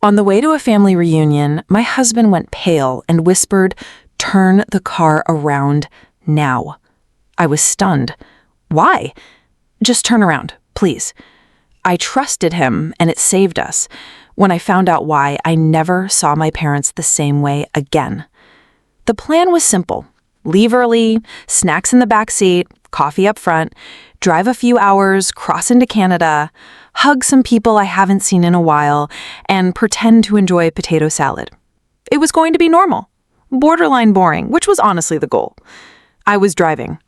On the way to a family reunion, my husband went pale and whispered, "Turn the car around now." I was stunned. Why? "Just turn around, please." I trusted him, and it saved us. When I found out why, I never saw my parents the same way again. The plan was simple. Leave early, snacks in the back seat, coffee up front, drive a few hours, cross into Canada, hug some people I haven't seen in a while, and pretend to enjoy potato salad. It was going to be normal, borderline boring, which was honestly the goal. I was driving.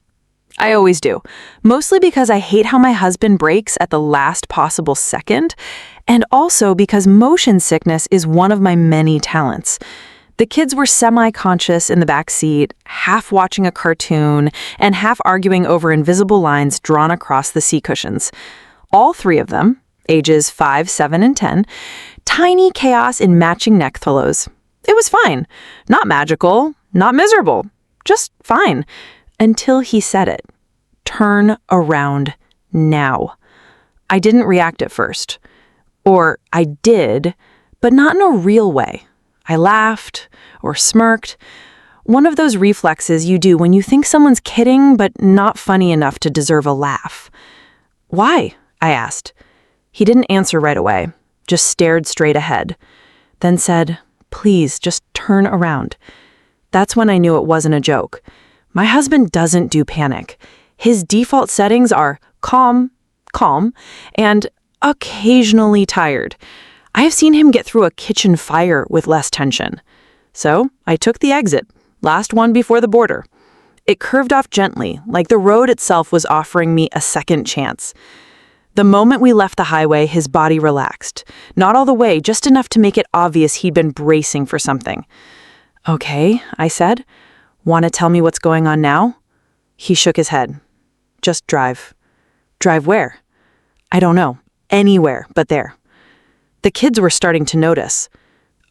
I always do, mostly because I hate how my husband brakes at the last possible second, and also because motion sickness is one of my many talents. The kids were semi-conscious in the back seat, half watching a cartoon and half arguing over invisible lines drawn across the seat cushions. All three of them, ages 5, 7, and 10, tiny chaos in matching neck pillows. It was fine. Not magical, not miserable, just fine. Until he said it. Turn around now. I didn't react at first. Or I did, but not in a real way. I laughed or smirked. One of those reflexes you do when you think someone's kidding but not funny enough to deserve a laugh. "Why?" I asked. He didn't answer right away, just stared straight ahead. Then said, "Please, just turn around." That's when I knew it wasn't a joke. My husband doesn't do panic. His default settings are calm, and occasionally tired. I have seen him get through a kitchen fire with less tension. So I took the exit, last one before the border. It curved off gently, like the road itself was offering me a second chance. The moment we left the highway, his body relaxed. Not all the way, just enough to make it obvious he'd been bracing for something. "Okay," I said. "Want to tell me what's going on now?" He shook his head. "Just drive." "Drive where?" "I don't know. Anywhere but there." The kids were starting to notice.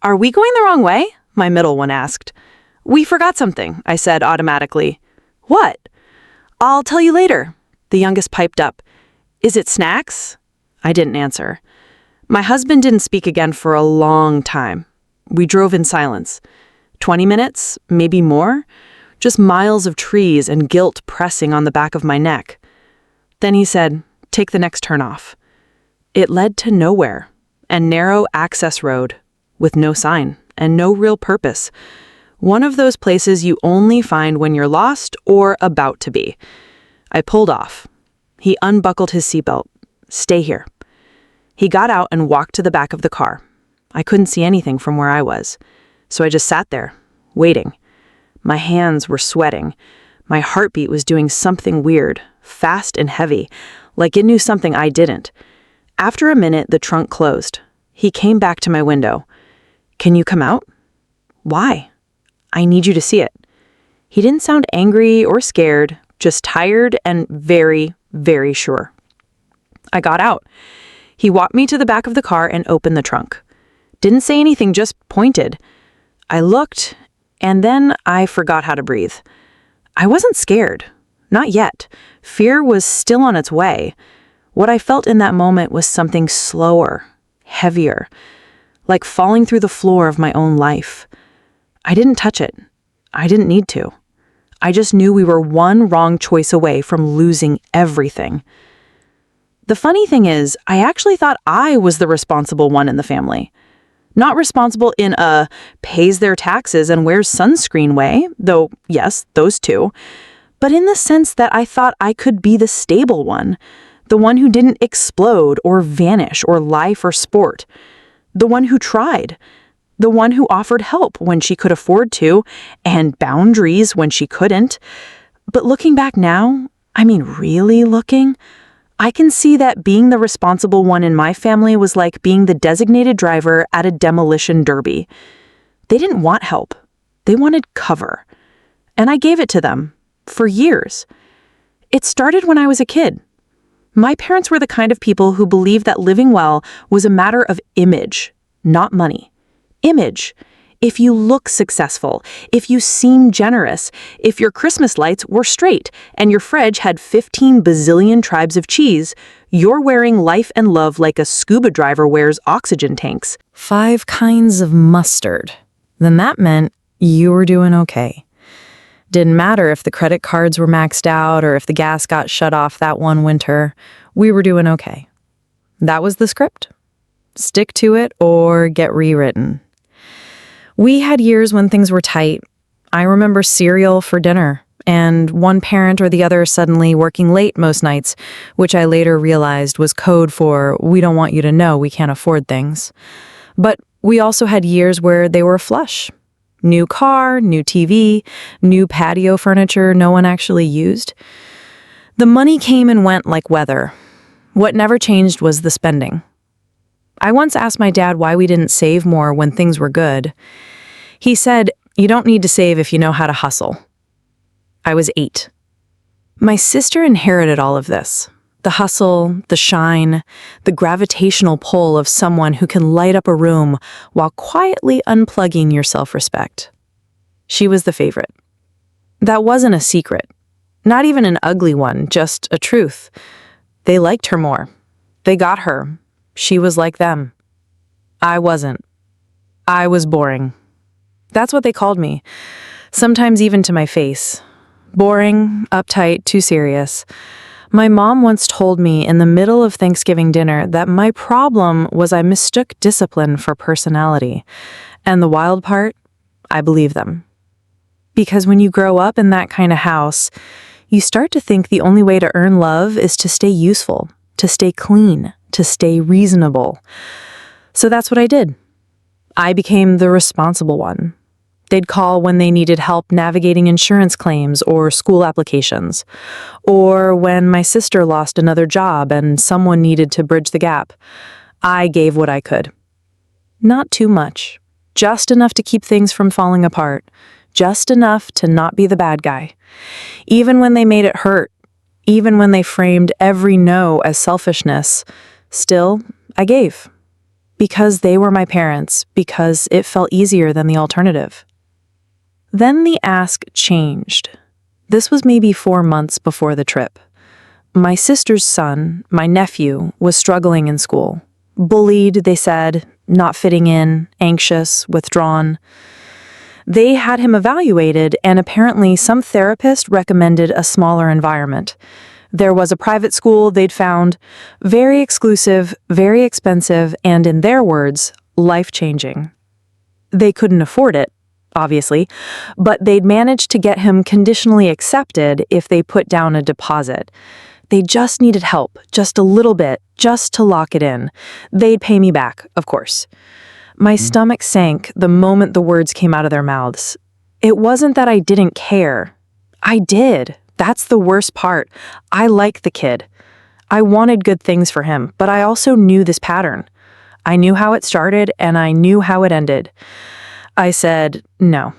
"Are we going the wrong way?" my middle one asked. "We forgot something," I said automatically. "What?" "I'll tell you later," the youngest piped up. "Is it snacks?" I didn't answer. My husband didn't speak again for a long time. We drove in silence. 20 minutes, maybe more. Just miles of trees and guilt pressing on the back of my neck. Then he said, "Take the next turn off." It led to nowhere, a narrow access road with no sign and no real purpose. One of those places you only find when you're lost or about to be. I pulled off. He unbuckled his seatbelt. "Stay here." He got out and walked to the back of the car. I couldn't see anything from where I was, so I just sat there, waiting. My hands were sweating. My heartbeat was doing something weird, fast and heavy, like it knew something I didn't. After a minute, the trunk closed. He came back to my window. "Can you come out?" "Why?" "I need you to see it." He didn't sound angry or scared, just tired and very, very sure. I got out. He walked me to the back of the car and opened the trunk. Didn't say anything, just pointed. I looked, and then I forgot how to breathe. I wasn't scared. Not yet. Fear was still on its way. What I felt in that moment was something slower, heavier, like falling through the floor of my own life. I didn't touch it. I didn't need to. I just knew we were one wrong choice away from losing everything. The funny thing is, I actually thought I was the responsible one in the family. Not responsible in a pays their taxes and wears sunscreen way, though, yes, those two, but in the sense that I thought I could be the stable one, the one who didn't explode or vanish or lie for sport, the one who tried, the one who offered help when she could afford to, and boundaries when she couldn't. But looking back now, really looking, I can see that being the responsible one in my family was like being the designated driver at a demolition derby. They didn't want help. They wanted cover. And I gave it to them, for years. It started when I was a kid. My parents were the kind of people who believed that living well was a matter of image, not money. Image. if you look successful, if you seem generous, if your Christmas lights were straight and your fridge had 15 bazillion tribes of cheese, you're wearing life and love like a scuba diver wears oxygen tanks. 5 kinds of mustard. Then that meant you were doing okay. Didn't matter if the credit cards were maxed out or if the gas got shut off that one winter. We were doing okay. That was the script. Stick to it or get rewritten. We had years when things were tight. I remember cereal for dinner and one parent or the other suddenly working late most nights, which I later realized was code for we don't want you to know we can't afford things. But we also had years where they were flush. New car, new TV, new patio furniture no one actually used. The money came and went like weather. What never changed was the spending. I once asked my dad why we didn't save more when things were good. He said, "You don't need to save if you know how to hustle." I was 8. My sister inherited all of this. The hustle, the shine, the gravitational pull of someone who can light up a room while quietly unplugging your self-respect. She was the favorite. That wasn't a secret. Not even an ugly one, just a truth. They liked her more. They got her. She was like them. I wasn't. I was boring. That's what they called me. Sometimes even to my face. Boring, uptight, too serious. My mom once told me in the middle of Thanksgiving dinner that my problem was I mistook discipline for personality. And the wild part, I believe them. Because when you grow up in that kind of house, you start to think the only way to earn love is to stay useful, to stay clean, to stay reasonable. So that's what I did. I became the responsible one. They'd call when they needed help navigating insurance claims or school applications, or when my sister lost another job and someone needed to bridge the gap. I gave what I could. Not too much, just enough to keep things from falling apart, just enough to not be the bad guy. Even when they made it hurt, even when they framed every no as selfishness, still, I gave. Because they were my parents, because it felt easier than the alternative. Then the ask changed. This was maybe 4 months before the trip. My sister's son, my nephew, was struggling in school. Bullied, they said, not fitting in, anxious, withdrawn. They had him evaluated, and apparently some therapist recommended a smaller environment. There was a private school they'd found, very exclusive, very expensive, and in their words, life-changing. They couldn't afford it, obviously, but they'd managed to get him conditionally accepted if they put down a deposit. They just needed help, just a little bit, just to lock it in. They'd pay me back, of course. My stomach sank the moment the words came out of their mouths. It wasn't that I didn't care. I did. That's the worst part. I liked the kid. I wanted good things for him, but I also knew this pattern. I knew how it started, and I knew how it ended. I said, no.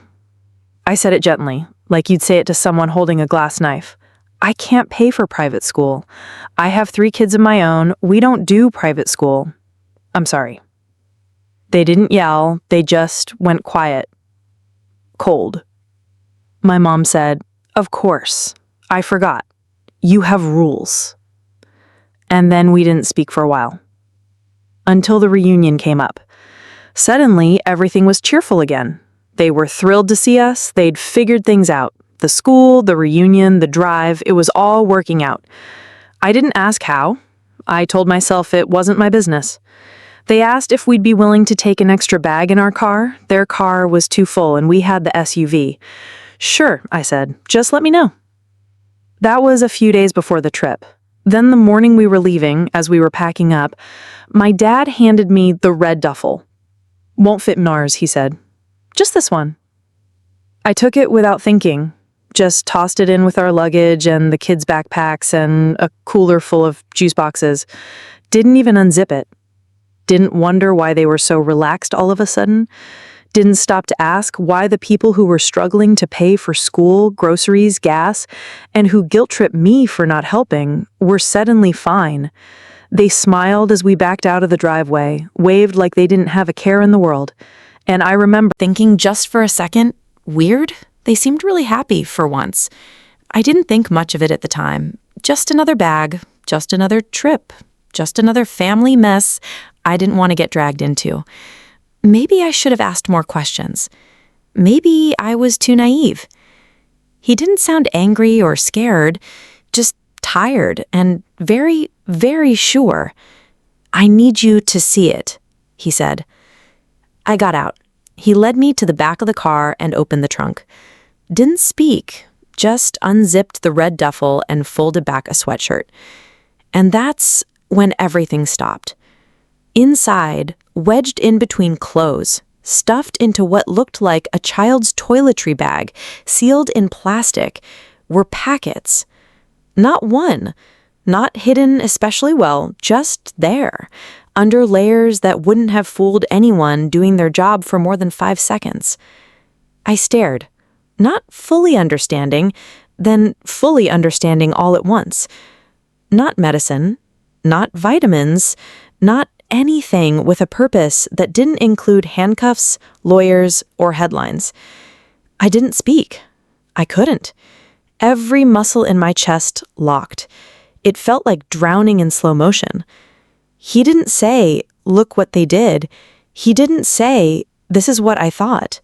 I said it gently, like you'd say it to someone holding a glass knife. I can't pay for private school. I have 3 kids of my own. We don't do private school. I'm sorry. They didn't yell. They just went quiet. Cold. My mom said, "Of course. I forgot. You have rules." And then we didn't speak for a while. Until the reunion came up. Suddenly, everything was cheerful again. They were thrilled to see us. They'd figured things out. The school, the reunion, the drive, it was all working out. I didn't ask how. I told myself it wasn't my business. They asked if we'd be willing to take an extra bag in our car. Their car was too full and we had the SUV. Sure, I said. Just let me know. That was a few days before the trip. Then the morning we were leaving, as we were packing up, my dad handed me the red duffel. "Won't fit in ours," he said. "Just this one." I took it without thinking, just tossed it in with our luggage and the kids' backpacks and a cooler full of juice boxes. Didn't even unzip it. Didn't wonder why they were so relaxed all of a sudden. Didn't stop to ask why the people who were struggling to pay for school, groceries, gas, and who guilt-tripped me for not helping were suddenly fine. They smiled as we backed out of the driveway, waved like they didn't have a care in the world. And I remember thinking just for a second, weird? They seemed really happy for once. I didn't think much of it at the time. Just another bag, just another trip, just another family mess I didn't want to get dragged into. Maybe I should have asked more questions. Maybe I was too naive. He didn't sound angry or scared, just tired and very, very sure. "I need you to see it," he said. I got out. He led me to the back of the car and opened the trunk. Didn't speak, just unzipped the red duffel and folded back a sweatshirt. And that's when everything stopped. Inside, wedged in between clothes, stuffed into what looked like a child's toiletry bag, sealed in plastic, were packets. Not one, not hidden especially well, just there, under layers that wouldn't have fooled anyone doing their job for more than 5 seconds. I stared, not fully understanding, then fully understanding all at once. Not medicine, not vitamins, not anything with a purpose that didn't include handcuffs, lawyers, or headlines. I didn't speak. I couldn't. Every muscle in my chest locked. It felt like drowning in slow motion. He didn't say, "Look what they did." He didn't say, "This is what I thought."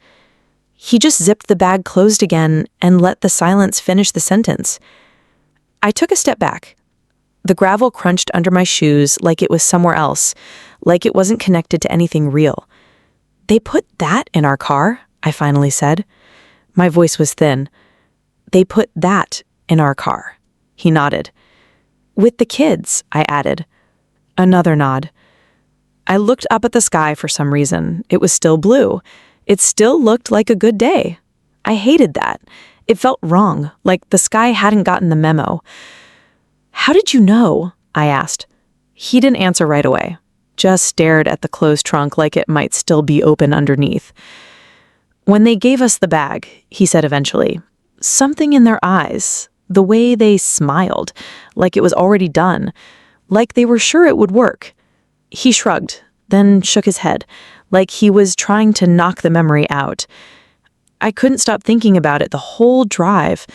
He just zipped the bag closed again and let the silence finish the sentence. I took a step back. The gravel crunched under my shoes like it was somewhere else, like it wasn't connected to anything real. "They put that in our car," I finally said. My voice was thin. "They put that in our car." He nodded. "With the kids," I added. Another nod. I looked up at the sky for some reason. It was still blue. It still looked like a good day. I hated that. It felt wrong, like the sky hadn't gotten the memo. "How did you know?" I asked. He didn't answer right away, just stared at the closed trunk like it might still be open underneath. "When they gave us the bag," he said eventually, "something in their eyes, the way they smiled, like it was already done, like they were sure it would work." He shrugged, then shook his head, like he was trying to knock the memory out. I couldn't stop thinking about it the whole drive.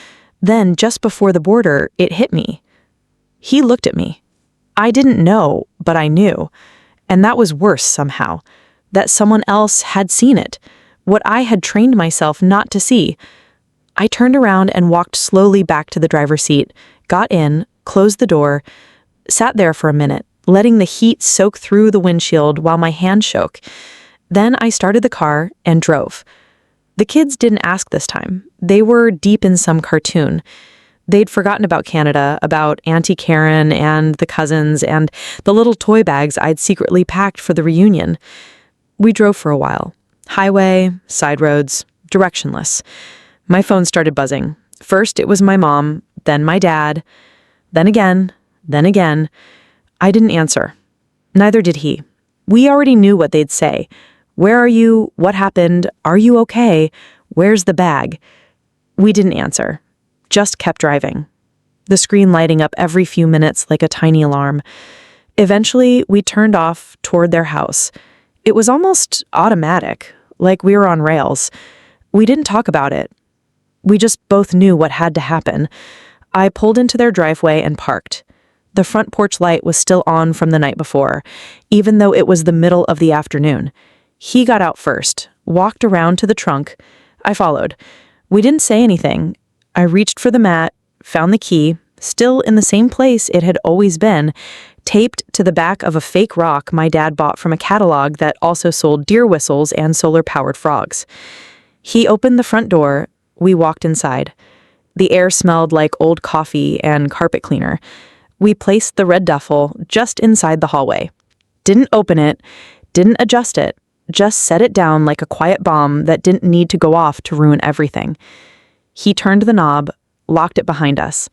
Then, just before the border, it hit me. He looked at me. I didn't know, but I knew. And that was worse somehow. That someone else had seen it. What I had trained myself not to see. I turned around and walked slowly back to the driver's seat, got in, closed the door, sat there for a minute, letting the heat soak through the windshield while my hand shook. Then I started the car and drove. The kids didn't ask this time. They were deep in some cartoon. They'd forgotten about Canada, about Auntie Karen and the cousins and the little toy bags I'd secretly packed for the reunion. We drove for a while. Highway, side roads, directionless. My phone started buzzing. First it was my mom, then my dad, then again, then again. I didn't answer. Neither did he. We already knew what they'd say. "Where are you? What happened? Are you okay? Where's the bag?" We didn't answer. Just kept driving. The screen lighting up every few minutes like a tiny alarm. Eventually, we turned off toward their house. It was almost automatic, like we were on rails. We didn't talk about it. We just both knew what had to happen. I pulled into their driveway and parked. The front porch light was still on from the night before, even though it was the middle of the afternoon. He got out first, walked around to the trunk. I followed. We didn't say anything. I reached for the mat, found the key, still in the same place it had always been, taped to the back of a fake rock my dad bought from a catalog that also sold deer whistles and solar-powered frogs. He opened the front door. We walked inside. The air smelled like old coffee and carpet cleaner. We placed the red duffel just inside the hallway. Didn't open it, didn't adjust it, just set it down like a quiet bomb that didn't need to go off to ruin everything. He turned the knob, locked it behind us.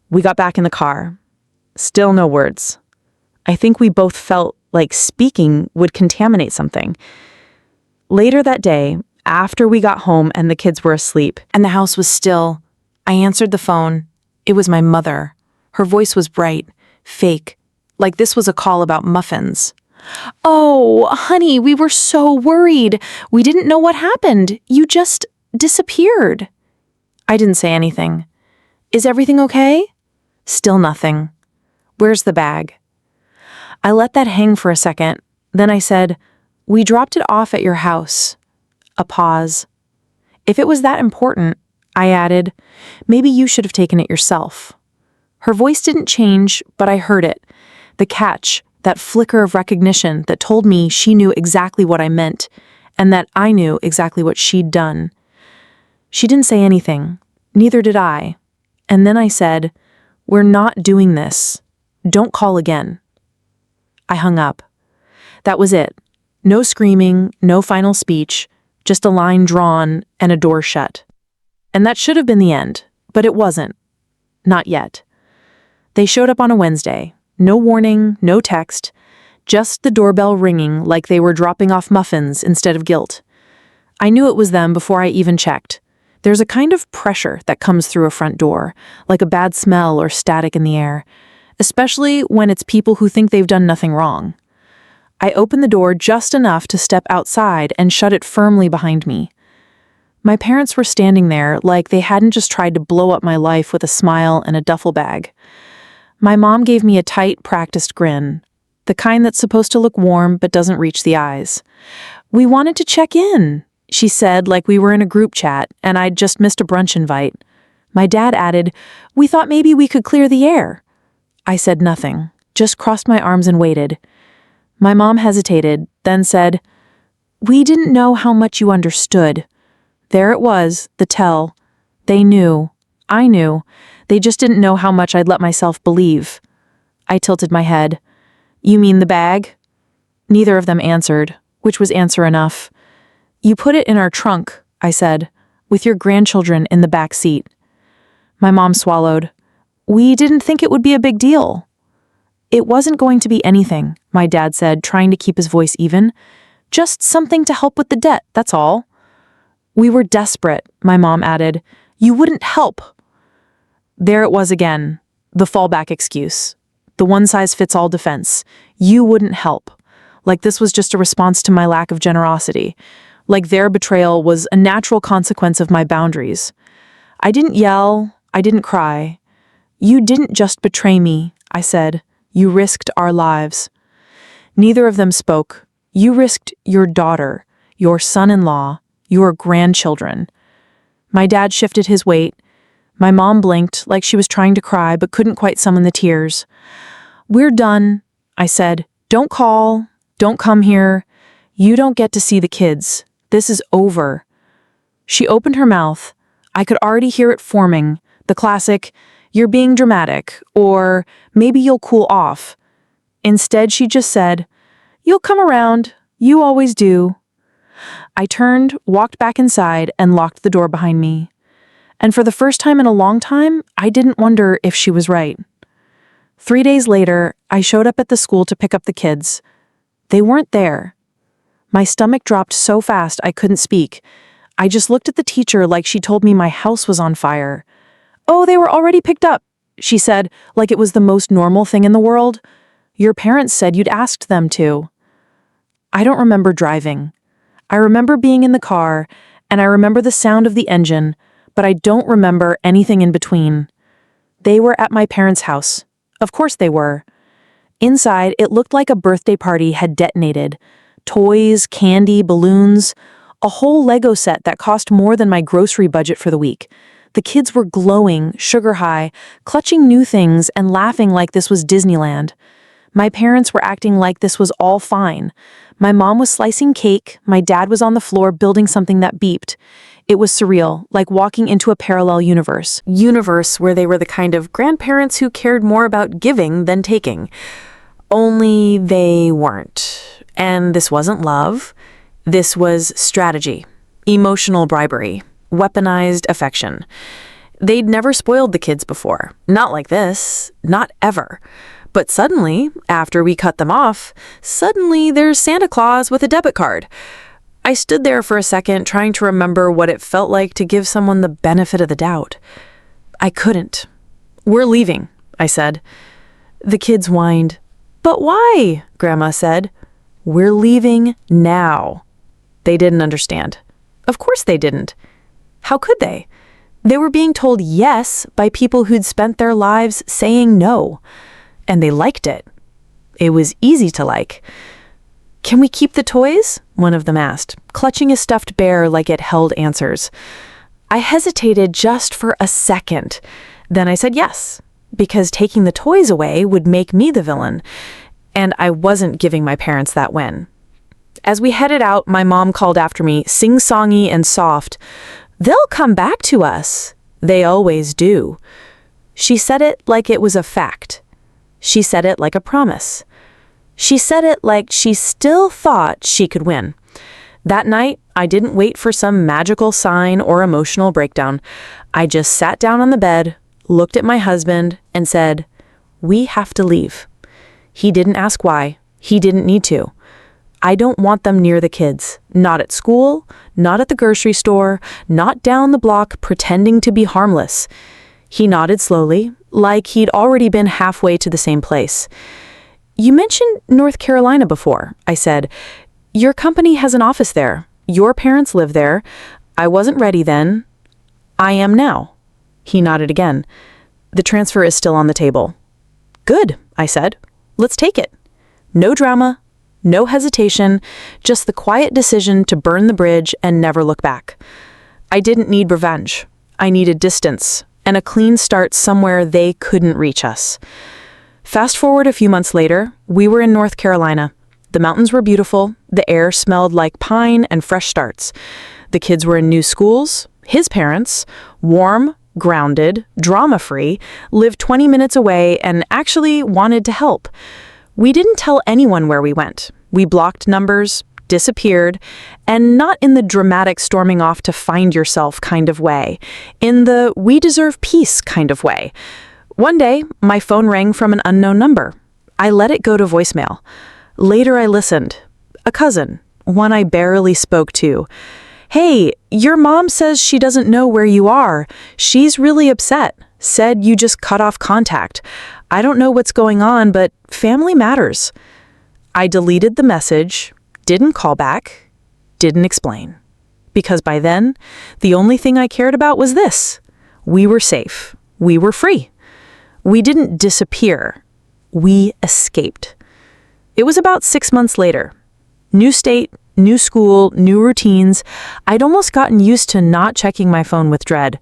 We got back in the car. Still no words. I think we both felt like speaking would contaminate something. Later that day, after we got home and the kids were asleep and the house was still, I answered the phone. It was my mother. Her voice was bright, fake, like this was a call about muffins. Oh, honey, we were so worried. We didn't know what happened. You just disappeared. I didn't say anything. Is everything okay? Still nothing. Where's the bag? I let that hang for a second. Then I said, we dropped it off at your house. A pause. If it was that important, I added, maybe you should have taken it yourself. Her voice didn't change, but I heard it. The catch, that flicker of recognition that told me she knew exactly what I meant, and that I knew exactly what she'd done. She didn't say anything. Neither did I. And then I said, we're not doing this. Don't call again. I hung up. That was it. No screaming, no final speech, just a line drawn and a door shut. And that should have been the end, but it wasn't. Not yet. They showed up on a Wednesday. No warning, no text, just the doorbell ringing like they were dropping off muffins instead of guilt. I knew it was them before I even checked. There's a kind of pressure that comes through a front door, like a bad smell or static in the air, especially when it's people who think they've done nothing wrong. I opened the door just enough to step outside and shut it firmly behind me. My parents were standing there like they hadn't just tried to blow up my life with a smile and a duffel bag. My mom gave me a tight, practiced grin, the kind that's supposed to look warm but doesn't reach the eyes. We wanted to check in, she said like we were in a group chat and I'd just missed a brunch invite. My dad added, we thought maybe we could clear the air. I said nothing, just crossed my arms and waited. My mom hesitated, then said, we didn't know how much you understood. There it was, the tell. They knew. I knew. They just didn't know how much I'd let myself believe. I tilted my head. You mean the bag? Neither of them answered, which was answer enough. You put it in our trunk, I said, with your grandchildren in the back seat. My mom swallowed. We didn't think it would be a big deal. It wasn't going to be anything, my dad said, trying to keep his voice even. Just something to help with the debt, that's all. We were desperate, my mom added. You wouldn't help. There it was again, the fallback excuse, the one-size-fits-all defense. You wouldn't help. Like this was just a response to my lack of generosity. Like their betrayal was a natural consequence of my boundaries. I didn't yell. I didn't cry. You didn't just betray me, I said. You risked our lives. Neither of them spoke. You risked your daughter, your son-in-law, your grandchildren. My dad shifted his weight. My mom blinked like she was trying to cry but couldn't quite summon the tears. We're done, I said. Don't call. Don't come here. You don't get to see the kids. This is over. She opened her mouth. I could already hear it forming, the classic, you're being dramatic, or maybe you'll cool off. Instead, she just said, you'll come around. You always do. I turned, walked back inside, and locked the door behind me. And for the first time in a long time, I didn't wonder if she was right. 3 days later, I showed up at the school to pick up the kids. They weren't there. My stomach dropped so fast I couldn't speak. I just looked at the teacher like she told me my house was on fire. Oh, they were already picked up, she said, like it was the most normal thing in the world. Your parents said you'd asked them to. I don't remember driving. I remember being in the car, and I remember the sound of the engine, but I don't remember anything in between. They were at my parents' house. Of course they were. Inside, it looked like a birthday party had detonated. Toys, candy, balloons, a whole Lego set that cost more than my grocery budget for the week. The kids were glowing, sugar high, clutching new things and laughing like this was Disneyland. My parents were acting like this was all fine. My mom was slicing cake, my dad was on the floor building something that beeped. It was surreal, like walking into a parallel universe. Universe where they were the kind of grandparents who cared more about giving than taking. Only they weren't. And this wasn't love. This was strategy, emotional bribery, weaponized affection. They'd never spoiled the kids before. Not like this. Not ever. But suddenly, after we cut them off, suddenly there's Santa Claus with a debit card. I stood there for a second trying to remember what it felt like to give someone the benefit of the doubt. I couldn't. We're leaving, I said. The kids whined. But why? Grandma said. We're leaving now. They didn't understand. Of course they didn't. How could they? They were being told yes by people who'd spent their lives saying no. And they liked it. It was easy to like. "Can we keep the toys?" one of them asked, clutching a stuffed bear like it held answers. I hesitated just for a second. Then I said yes, because taking the toys away would make me the villain. And I wasn't giving my parents that win. As we headed out, my mom called after me, sing-songy and soft, "They'll come back to us. They always do." She said it like it was a fact. She said it like a promise. She said it like she still thought she could win. That night, I didn't wait for some magical sign or emotional breakdown. I just sat down on the bed, looked at my husband, and said, "We have to leave." He didn't ask why. He didn't need to. I don't want them near the kids. Not at school, not at the grocery store, not down the block pretending to be harmless. He nodded slowly, like he'd already been halfway to the same place. "You mentioned North Carolina before," I said. "Your company has an office there. Your parents live there. I wasn't ready then. I am now." He nodded again. "The transfer is still on the table." "Good," I said. "Let's take it." No drama, no hesitation, just the quiet decision to burn the bridge and never look back. I didn't need revenge. I needed distance and a clean start somewhere they couldn't reach us. Fast forward a few months later, we were in North Carolina. The mountains were beautiful, the air smelled like pine and fresh starts. The kids were in new schools. His parents, warm, grounded, drama-free, lived 20 minutes away and actually wanted to help. We didn't tell anyone where we went. We blocked numbers, disappeared, and not in the dramatic storming off to find yourself kind of way, in the we deserve peace kind of way. One day, my phone rang from an unknown number. I let it go to voicemail. Later I listened. A cousin, one I barely spoke to. "Hey, your mom says she doesn't know where you are. She's really upset. Said you just cut off contact. I don't know what's going on, but family matters." I deleted the message, didn't call back, didn't explain. Because by then, the only thing I cared about was this. We were safe. We were free. We didn't disappear. We escaped. It was about 6 months later. New state, new school, new routines. I'd almost gotten used to not checking my phone with dread.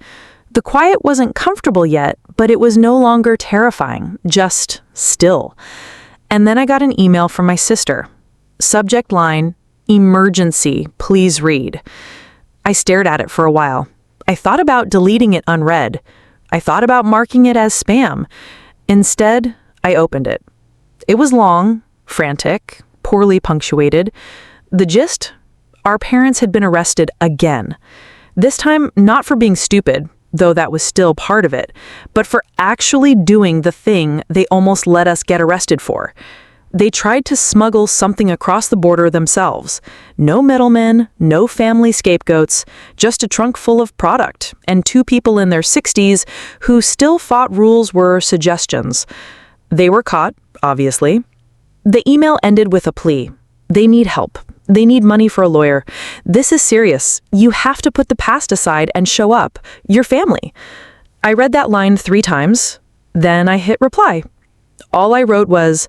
The quiet wasn't comfortable yet, but it was no longer terrifying, just still. And then I got an email from my sister. Subject line, "Emergency, please read." I stared at it for a while. I thought about deleting it unread. I thought about marking it as spam. Instead, I opened it. It was long, frantic, poorly punctuated. The gist? Our parents had been arrested again. This time, not for being stupid, though that was still part of it, but for actually doing the thing they almost let us get arrested for. They tried to smuggle something across the border themselves. No middlemen, no family scapegoats, just a trunk full of product, and 2 people in their 60s who still thought rules were suggestions. They were caught, obviously. The email ended with a plea. They need help. They need money for a lawyer. This is serious. You have to put the past aside and show up. Your family. I read that line 3 times. Then I hit reply. All I wrote was,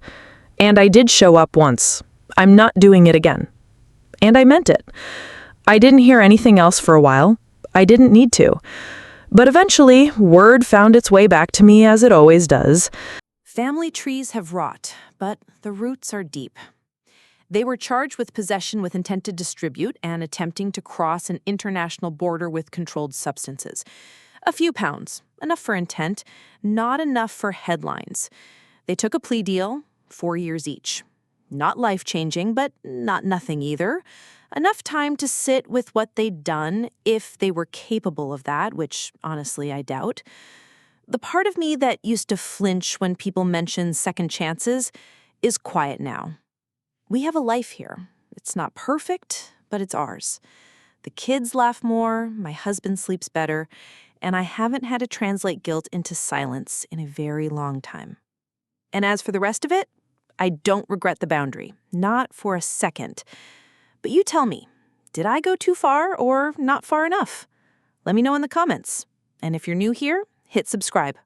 "And I did show up once. I'm not doing it again." And I meant it. I didn't hear anything else for a while. I didn't need to. But eventually, word found its way back to me as it always does. Family trees have rot, but the roots are deep. They were charged with possession with intent to distribute and attempting to cross an international border with controlled substances. A few pounds, enough for intent, not enough for headlines. They took a plea deal, 4 years each. Not life-changing, but not nothing either. Enough time to sit with what they'd done, if they were capable of that, which honestly I doubt. The part of me that used to flinch when people mention second chances is quiet now. We have a life here. It's not perfect, but it's ours. The kids laugh more, my husband sleeps better, and I haven't had to translate guilt into silence in a very long time. And as for the rest of it, I don't regret the boundary, not for a second. But you tell me, did I go too far or not far enough? Let me know in the comments. And if you're new here, hit subscribe.